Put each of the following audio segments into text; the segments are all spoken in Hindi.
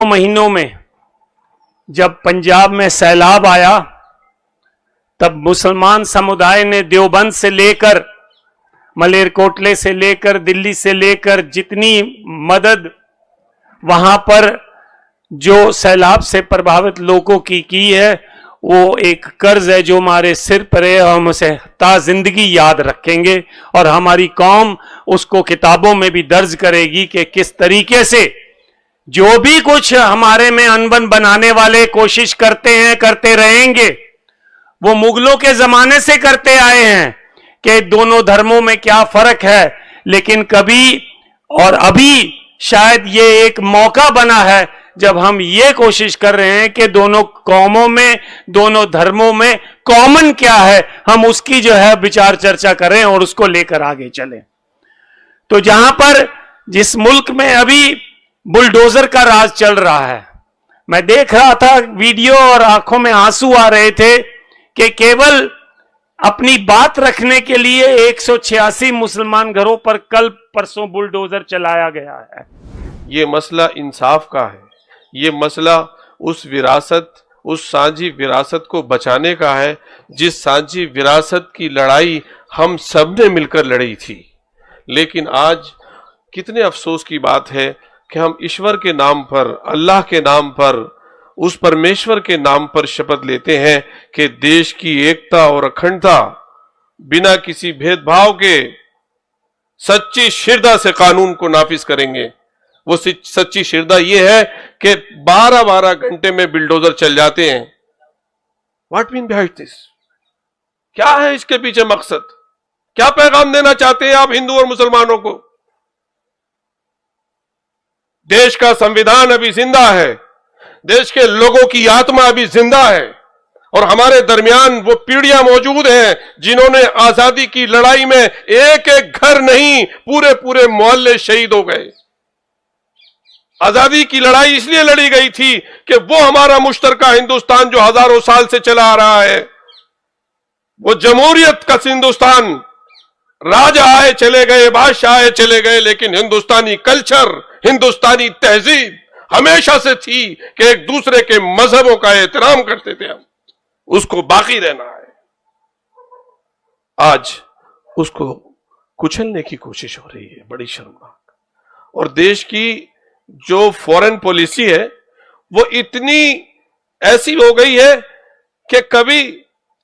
महीनों में जब पंजाब में सैलाब आया तब मुसलमान समुदाय ने देवबंद से लेकर मलेरकोटले से लेकर दिल्ली से लेकर जितनी मदद वहां पर जो सैलाब से प्रभावित लोगों की है वो एक कर्ज है जो हमारे सिर पर है। हम उसे ता जिंदगी याद रखेंगे और हमारी कौम उसको किताबों में भी दर्ज करेगी कि किस तरीके से जो भी कुछ हमारे में अनबन बनाने वाले कोशिश करते हैं, करते रहेंगे। वो मुगलों के जमाने से करते आए हैं कि दोनों धर्मों में क्या फर्क है, लेकिन कभी और अभी शायद ये एक मौका बना है जब हम ये कोशिश कर रहे हैं कि दोनों कौमों में, दोनों धर्मों में कॉमन क्या है, हम उसकी जो है विचार चर्चा करें और उसको लेकर आगे चलें। तो जहां पर जिस मुल्क में अभी बुलडोजर का राज चल रहा है, मैं देख रहा था वीडियो और आंखों में आंसू आ रहे थे कि केवल अपनी बात रखने के लिए 186 मुसलमान घरों पर कल परसों बुलडोजर चलाया गया है। ये मसला इंसाफ का है, ये मसला उस विरासत, उस साझी विरासत को बचाने का है जिस साझी विरासत की लड़ाई हम सब ने मिलकर लड़ी थी। लेकिन आज कितने अफसोस की बात है कि हम ईश्वर के नाम पर, अल्लाह के नाम पर, उस परमेश्वर के नाम पर शपथ लेते हैं कि देश की एकता और अखंडता बिना किसी भेदभाव के सच्ची शिरदा से कानून को नाफिज करेंगे। वो सच्ची शिरदा ये है कि 12-12 घंटे में बिल्डोजर चल जाते हैं। What mean behind this? क्या है इसके पीछे मकसद? क्या पैगाम देना चाहते हैं आप हिंदू और मुसलमानों को? देश का संविधान अभी जिंदा है, देश के लोगों की आत्मा अभी जिंदा है और हमारे दरमियान वो पीढ़ियां मौजूद हैं जिन्होंने आजादी की लड़ाई में एक एक घर नहीं, पूरे पूरे मोहल्ले शहीद हो गए। आजादी की लड़ाई इसलिए लड़ी गई थी कि वो हमारा मुश्तरका हिंदुस्तान जो हजारों साल से चला आ रहा है, वो जमहूरियत का हिंदुस्तान, राजा आए चले गए, बादशाह आए चले गए, लेकिन हिंदुस्तानी कल्चर, हिंदुस्तानी तहजीब हमेशा से थी कि एक दूसरे के मजहबों का एहतराम करते थे। हम उसको बाकी रहना है। आज उसको कुचलने की कोशिश हो रही है, बड़ी शर्मनाक। और देश की जो फॉरेन पॉलिसी है वो इतनी ऐसी हो गई है कि कभी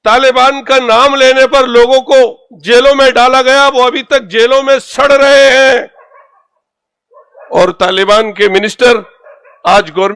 तालिबान का नाम लेने पर लोगों को जेलों में डाला गया, वो अभी तक जेलों में सड़ रहे हैं। और तालिबान के मिनिस्टर आज गवर्नमेंट